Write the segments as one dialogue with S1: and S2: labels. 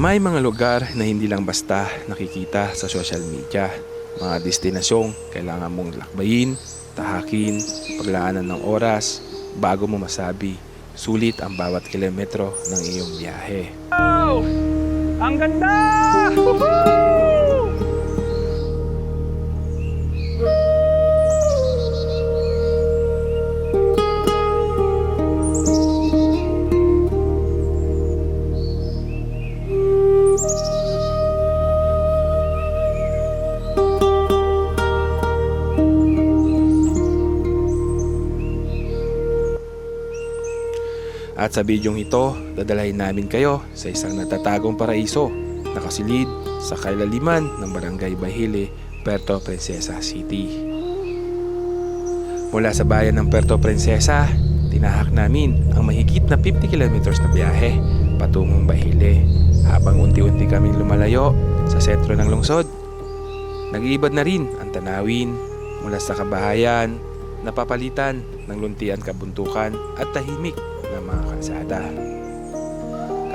S1: May mga lugar na hindi lang basta nakikita sa social media. Mga destinasyong kailangan mong lakbayin, tahakin, paglaanan ng oras bago mo masabi sulit ang bawat kilometro ng iyong biyahe.
S2: Wow! Ang ganda! Woohoo!
S1: At sa bidyong ito, dadalhin namin kayo sa isang natatagong paraiso na nakasilid sa kailaliman ng Barangay Bahile, Puerto Princesa City. Mula sa bayan ng Puerto Princesa, tinahak namin ang mahigit na 50 kilometers na biyahe patungong Bahile habang unti-unti kaming lumalayo sa sentro ng lungsod. Nag-iibad na rin ang tanawin mula sa kabahayan, napapalitan ng luntian kabuntukan at tahimik ng mga kalsada.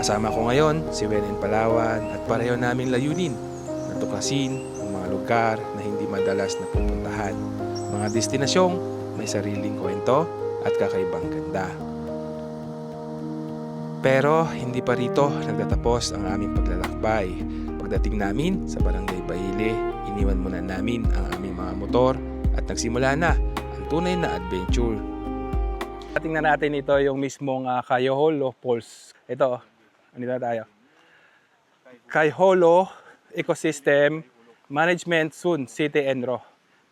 S1: Kasama ko ngayon si Wenen Palawan at pareho naming layunin na tuklasin ang mga lugar na hindi madalas napupuntahan, mga destinasyong may sariling kwento at kakaibang ganda. Pero hindi pa rito nagtatapos ang aming paglalakbay. Pagdating namin sa Barangay Bahile, iniwan muna namin ang aming mga motor at nagsimula na ang tunay na adventure.
S2: Tingnan natin ito yung mismong Cayoholo Falls. Ito, andito na tayo. Cayoholo Ecosystem Management Zone, City Enro,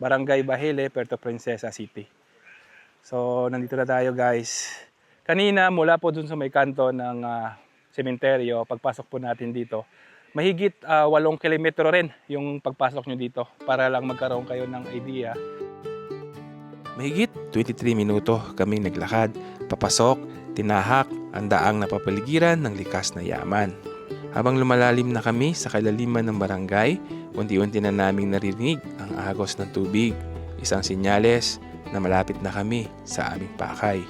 S2: Barangay Bahile, Puerto Princesa City. So, nandito na tayo guys. Kanina, mula po dun sa may kanto ng sementeryo, pagpasok po natin dito, mahigit 8 kilometro rin yung pagpasok nyo dito para lang magkaroon kayo ng idea.
S1: Mahigit 23 minuto kaming naglakad, papasok, tinahak ang daang napapaligiran ng likas na yaman. Habang lumalalim na kami sa kailaliman ng barangay, unti-unti na naming naririnig ang agos ng tubig, isang senyales na malapit na kami sa aming pakay.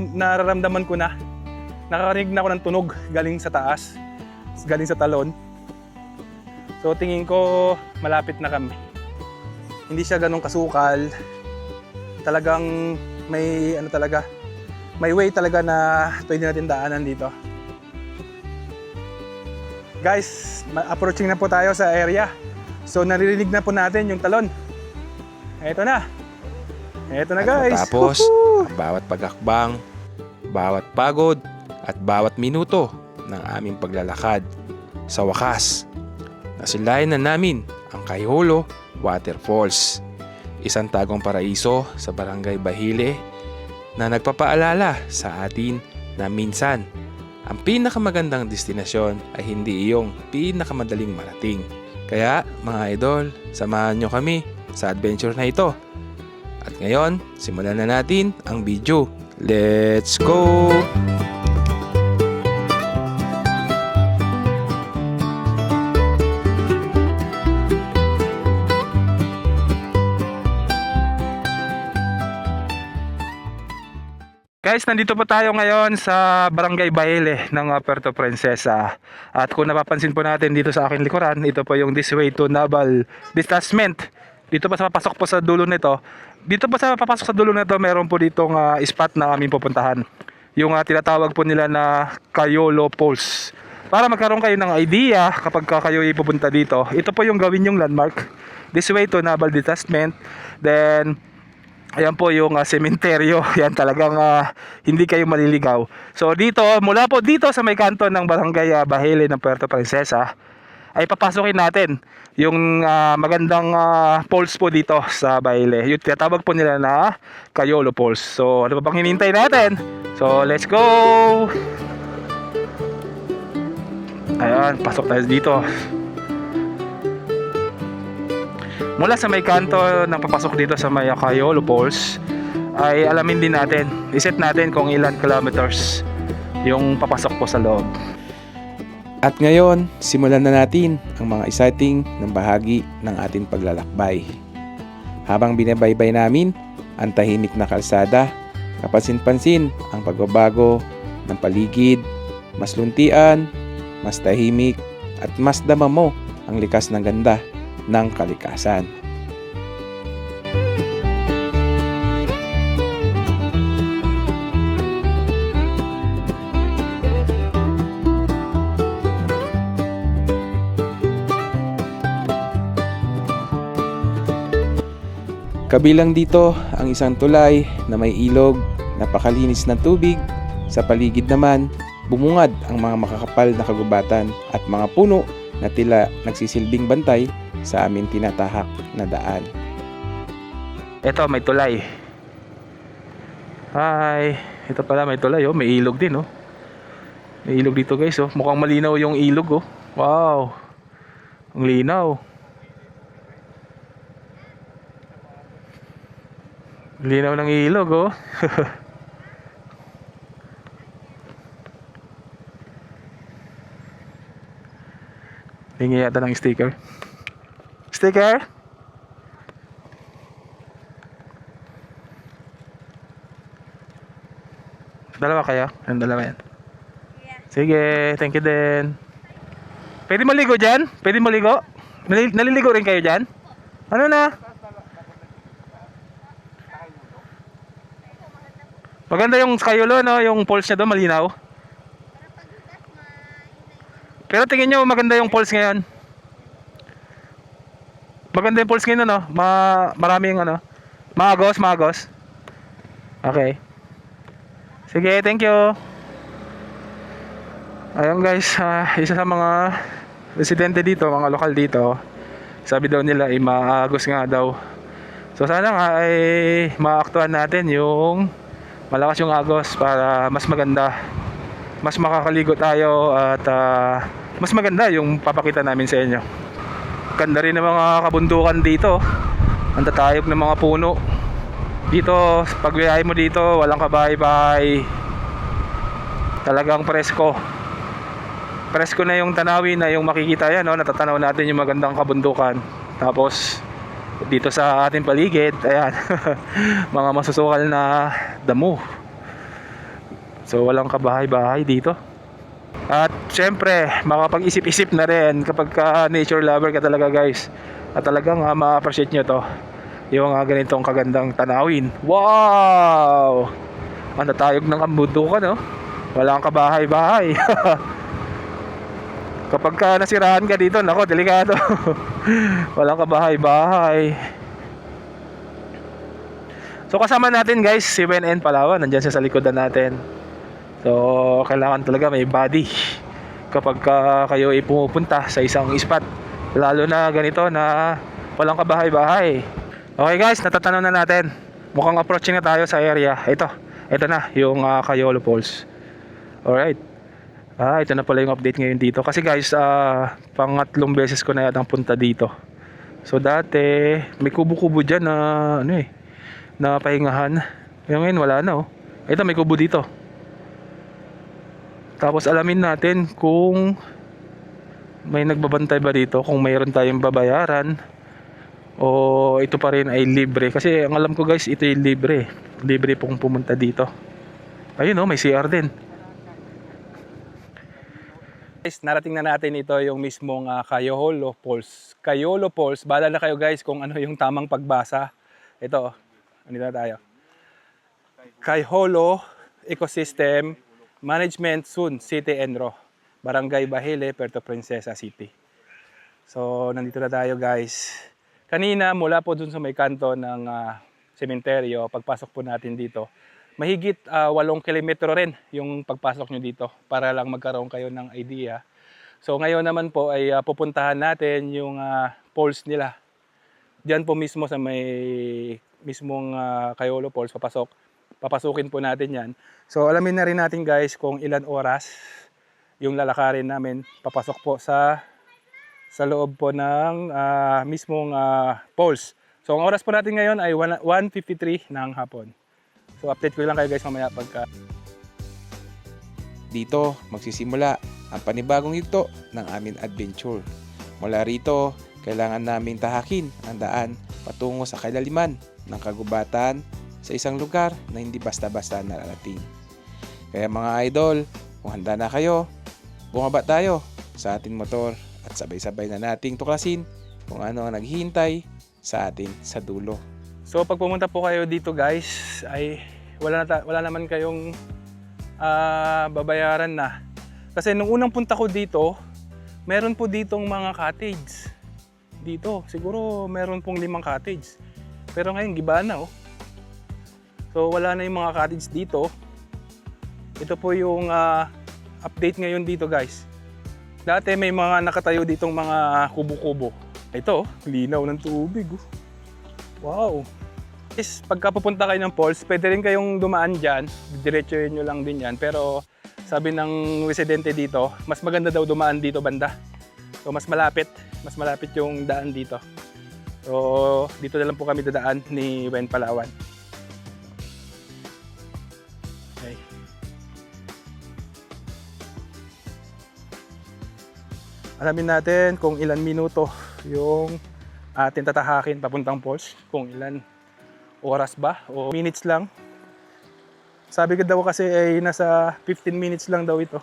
S2: Nararamdaman ko na, nakakarinig na ako ng tunog galing sa taas, galing sa talon. So tingin ko malapit na kami. Hindi siya ganun kasukal. Talagang may may way talaga na pwede natin daanan dito. Guys, approaching na po tayo sa area. So naririnig na po natin yung talon. Eto na guys.
S1: At matapos ang bawat pagakbang, bawat pagod at bawat minuto ng aming paglalakad, sa wakas, nasilayan na namin ang Cayoholo Waterfalls. Isang tagong paraiso sa Barangay Bahile na nagpapaalala sa atin na minsan ang pinakamagandang destinasyon ay hindi iyong pinakamadaling marating. Kaya mga idol, samahan nyo kami sa adventure na ito. At ngayon, simulan na natin ang video. Let's go!
S2: Guys, nandito po tayo ngayon sa Barangay Bahile ng Puerto Princesa. At kung napapansin po natin dito sa aking likuran, ito po yung This Way to Naval Detachment. Dito pa sa papasok po sa dulo nito. Dito pa sa papasok sa dulo nito, meron po ditong spot na aming pupuntahan. Yung tinatawag po nila na Cayoholo Falls. Para magkaroon kayo ng idea kapag kayo ipupunta dito, ito po yung gawin yung landmark. This Way to Naval Detachment. Then ayan po yung sementeryo. Yan talagang hindi kayo maliligaw. So dito, mula po dito sa may kanto ng Barangay Bahile ng Puerto Princesa, ay papasokin natin yung magandang falls po dito sa Bahile. Yung tinatawag po nila na Cayoholo Falls. So ano pa bang hinihintay natin? So let's go! Ayan, pasok tayo dito. Mula sa may kanto ng papasok dito sa may Cayoholo Falls, ay alamin din natin, iset natin kung ilan kilometers yung papasok po sa loob.
S1: At ngayon, simulan na natin ang mga exciting ng bahagi ng ating paglalakbay. Habang binabaybay namin ang tahimik na kalsada, kapansin-pansin ang pagbabago ng paligid, mas luntian, mas tahimik, at mas dama mo ang likas ng ganda ng kalikasan. Kabilang dito ang isang tulay na may ilog, napakalinis ng tubig. Sa paligid naman, bumungad ang mga makakapal na kagubatan at mga puno na tila nagsisilbing bantay sa aming tinatahak na daan.
S2: Ito, may tulay. Hi. Ito pala, may tulay, oh. May ilog din, oh. May ilog dito, guys, oh. Mukhang malinaw yung ilog, oh. Wow. Ang linaw. Linaw ng ilog, oh. Hingi yata ng sticker. Sticker? Dalawa kayo? Anong dalawa yan? Sige, thank you din. Pwede maligo dyan? Pwede maligo? Naliligo rin kayo dyan? Ano na? Maganda yung Skyolo, no? Yung pulse niya doon, malinaw. Pero tingin nyo, maganda yung pulse ngayon. Maganda yung pulse ngayon, no? Maraming, ano? Maagos. Okay. Sige, thank you. Ayun guys, isa sa mga residente dito, mga lokal dito, sabi daw nila ay maagos nga daw. So sana nga ay maaktuhan natin yung malakas yung agos para mas maganda, mas makakaligo tayo at mas maganda yung papakita namin sa inyo. Ganda rin ng mga kabundukan dito, ang tatayog ng mga puno dito. Pag biyahe mo dito, walang kabahay-bahay, talagang presko na yung tanawin na yung makikita yan, no? Natatanaw natin yung magandang kabundukan. Tapos dito sa ating paligid, ayan, mga masusukal na damo. So walang kabahay-bahay dito. At syempre, makapag-isip-isip na rin kapag nature lover ka talaga, guys. At talagang ma-appreciate nyo to, yung ganitong kagandang tanawin. Wow! Ang tatayog ng kabundukan, no? Walang kabahay-bahay. Kapag nasiraan ka dito, nako, delikado. Walang kabahay-bahay. So kasama natin, guys, si WNN Palawan. Nandyan siya sa likodan natin. So kailangan talaga may body kapag kayo ay pumupunta sa isang spot, lalo na ganito na walang kabahay-bahay. Okay guys, natatanaw na natin. Mukhang approaching na tayo sa area. Ito na yung Cayolo Falls. Alright. Ito na pala yung update ngayon dito. Kasi guys, pangatlong beses ko na yatang punta dito. So dati, may kubo-kubo dyan na, na pahingahan. Ngayon wala na, oh. Ito, may kubo dito. Tapos alamin natin kung may nagbabantay ba dito, kung mayroon tayong babayaran, o ito pa rin ay libre. Kasi ang alam ko guys, ito yung libre. Libre pong pumunta dito. Ayun, oh, may CR din. Guys, narating na natin ito yung mismong Cayolo Falls. Cayolo Falls, bahala na kayo guys kung ano yung tamang pagbasa. Ito, andito na tayo. Cayolo Ecosystem Management Zone, City Enro, Barangay Bahile, Puerto Princesa City. So, nandito na tayo guys. Kanina, mula po dun sa may kanto ng sementeryo, pagpasok po natin dito, mahigit 8 kilometro rin yung pagpasok nyo dito para lang magkaroon kayo ng idea. So ngayon naman po ay pupuntahan natin yung falls nila. Diyan po mismo sa may mismong Cayolo Falls papasukin po natin yan. So alamin na rin natin guys kung ilan oras yung lalakarin namin papasok po sa loob po ng mismong falls. So ang oras po natin ngayon ay 1:53 ng hapon. So update ko lang kayo guys mamaya pagka.
S1: Dito magsisimula ang panibagong yugto ng aming adventure. Mula rito, kailangan naming tahakin ang daan patungo sa kailaliman ng kagubatan sa isang lugar na hindi basta-basta nararating. Kaya mga idol, kung handa na kayo, bumaba tayo sa ating motor at sabay-sabay na nating tuklasin kung ano ang naghihintay sa atin sa dulo.
S2: So pag pumunta po kayo dito guys, ay wala naman kayong babayaran na. Kasi nung unang punta ko dito, meron po ditong mga cottage. Dito, siguro meron pong 5 cottage. Pero ngayon, giba na oh. So wala na yung mga cottage dito. Ito po yung update ngayon dito guys. Dati may mga nakatayo ditong mga kubo-kubo. Ito, linaw ng tubig oh. Wow! Is, pagka pupunta kayo ng falls, pwede rin kayong dumaan dyan. Diretsuhin nyo lang din yan. Pero sabi ng residente dito, mas maganda daw dumaan dito banda. So mas malapit yung daan dito. So dito na lang po kami dadaan ni Wen Palawan. Okay. Alamin natin kung ilan minuto yung atin tatahakin papuntang falls. Kung ilan oras ba o minutes lang. Sabi ko daw kasi ay nasa 15 minutes lang daw ito.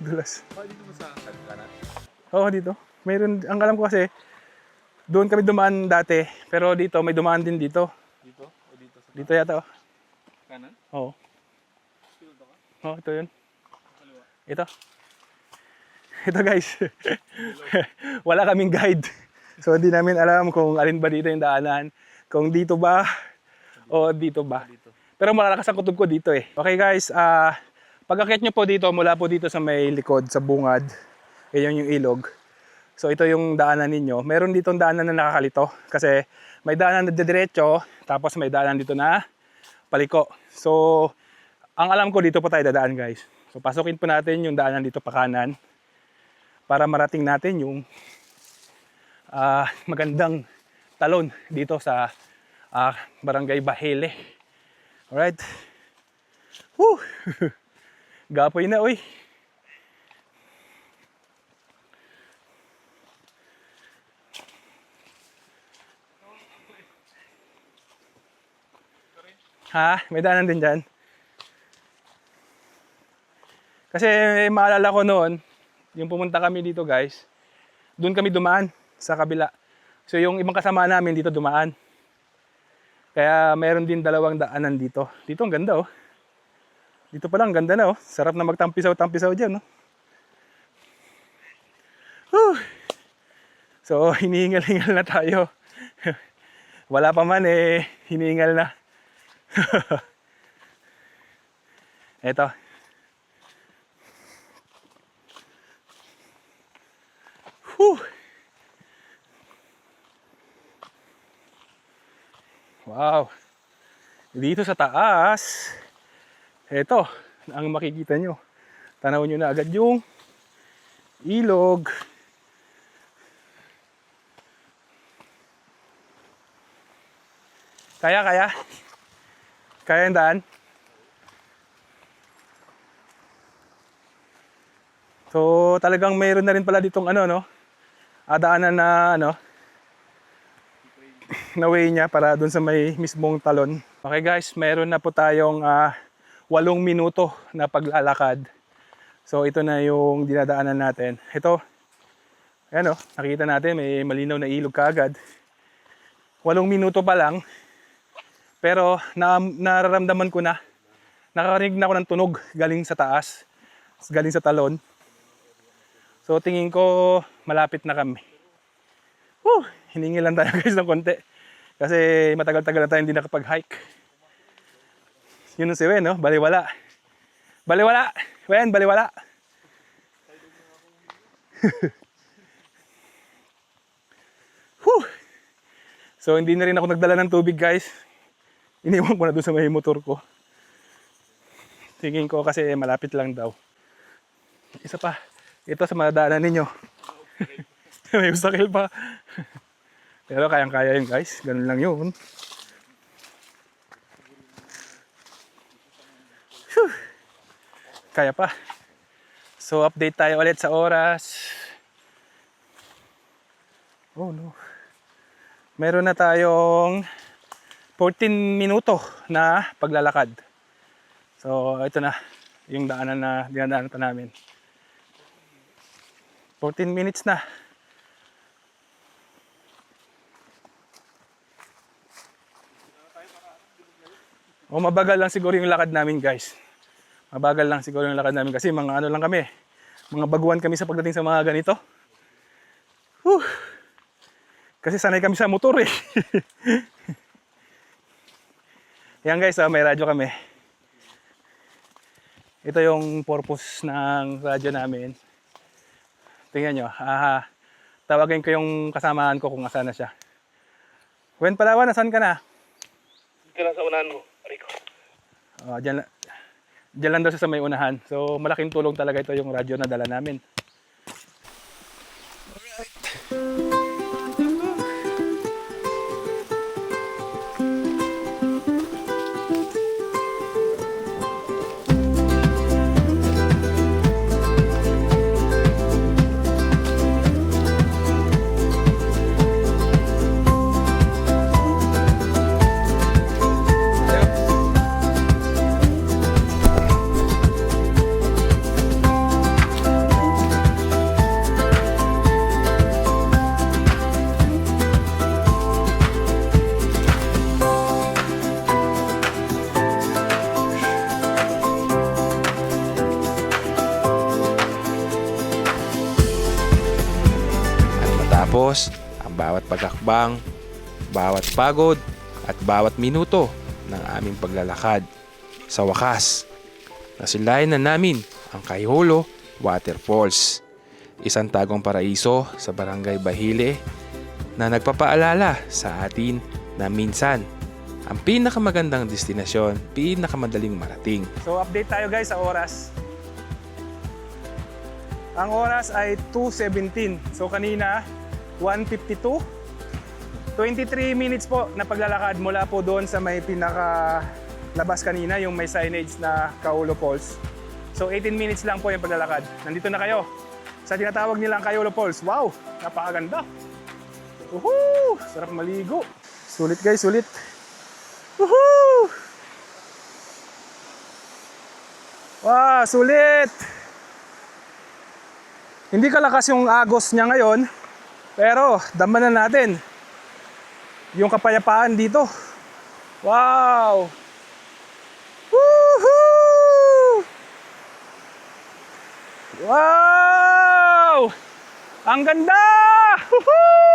S2: Dulas.
S1: Dito mo sa kanan?
S2: Oo, dito. Mayroon, ang alam ko kasi, doon kami dumaan dati, pero dito, may dumaan din dito.
S1: Dito? O dito sa
S2: Dito yata, oh.
S1: kanan?
S2: Oo. Oo, ito yun. Ito. Ito guys. Wala kaming guide. So, hindi namin alam kung alin ba dito yung daanan. Kung dito ba, o dito ba. Pero malalakas ang kutob ko dito eh. Okay guys, pag-akyat nyo po dito, mula po dito sa may likod, sa bungad, yan yung ilog. So ito yung daanan ninyo. Meron ditong daanan na nakakalito kasi may daanan na diretso, tapos may daanan dito na paliko. So ang alam ko dito po tayo dadaan guys. So pasukin po natin yung daanan dito pa kanan para marating natin yung magandang talon dito sa Barangay Bahele. Alright. Woo! Gapoy na, uy. Ha? May daanan din dyan. Kasi maalala ko noon, yung pumunta kami dito guys, doon kami dumaan sa kabila. So yung ibang kasama namin dito dumaan. Kaya mayroon din 2 daanan dito. Dito ang ganda oh. Dito pa lang, ganda na oh. Sarap na magtampisaw-tampisaw dyan, no? Whew. So, hinihingal-hingal na tayo. Wala pa man eh, hinihingal na. Eto. Whew. Wow. Dito sa taas, eto, ang makikita nyo. Tanaw nyo na agad yung ilog. Kaya yung daan. So talagang mayroon na rin pala ditong daanan na na way niya para dun sa may mismong talon. Okay guys, mayroon na po tayong 8 minuto na paglalakad. So ito na yung dinadaanan natin. Ito, ayan o, nakikita natin may malinaw na ilog kaagad. 8 minuto pa lang. Pero nararamdaman ko na, nakakarinig na ako ng tunog galing sa taas, galing sa talon. So tingin ko malapit na kami. Hiningi lang tayo guys ng konti. Kasi matagal-tagal na tayo hindi nakapag-hike. Yun si Wen, no? Baliwala. Baliwala! Wen, baliwala! So hindi na rin ako nagdala ng tubig guys. Iniwan ko na doon sa may motor ko. Tingin ko kasi malapit lang daw. Isa pa. Ito sa madaanan ninyo. May usakil pa. Pero kayang-kaya yun guys. Ganun lang yun. Whew. Kaya pa. So update tayo ulit sa oras. Oh no. Meron na tayong 14 minuto na paglalakad. So, ito na yung daanan na dinadaanan pa namin. 14 minutes na. O mabagal lang siguro yung lakad namin, guys. Mabagal lang siguro yung lakad namin kasi mga ano lang kami. Mga baguhan kami sa pagdating sa mga ganito. Whew. Kasi sanay kami sa motor eh. Yan guys, may radyo kami. Ito yung purpose ng radyo namin. Tingnan nyo. Tawagin ko yung kasamaan ko kung asan na siya. Wen Palawan, nasan ka na?
S3: Dito lang sa unahan mo, Rico.
S2: Diyan lang daw siya sa may unahan. So malaking tulong talaga ito yung radyo na dala namin.
S1: Tapos, ang bawat pagakbang, bawat pagod, at bawat minuto ng aming paglalakad. Sa wakas, nasilayan na namin ang Kayholo Waterfalls. Isang tagong paraiso sa Barangay Bahile na nagpapaalala sa atin na minsan, ang pinakamagandang destinasyon, pinakamadaling marating.
S2: So update tayo guys sa oras. Ang oras ay 2:17. So kanina 1:52. 23 minutes po na paglalakad mula po doon sa may pinaka labas kanina, yung may signage na Kayholo Falls. So 18 minutes lang po yung paglalakad. Nandito na kayo sa tinatawag nilang Kayholo Falls. Wow, napakaganda. Woohoo! Sarap maligo. Sulit guys, sulit. Woohoo! Wow, sulit! Hindi kalakas yung agos niya ngayon, pero damdaman na natin yung kapayapaan dito. Wow! Woohoo! Wow! Ang ganda! Woohoo!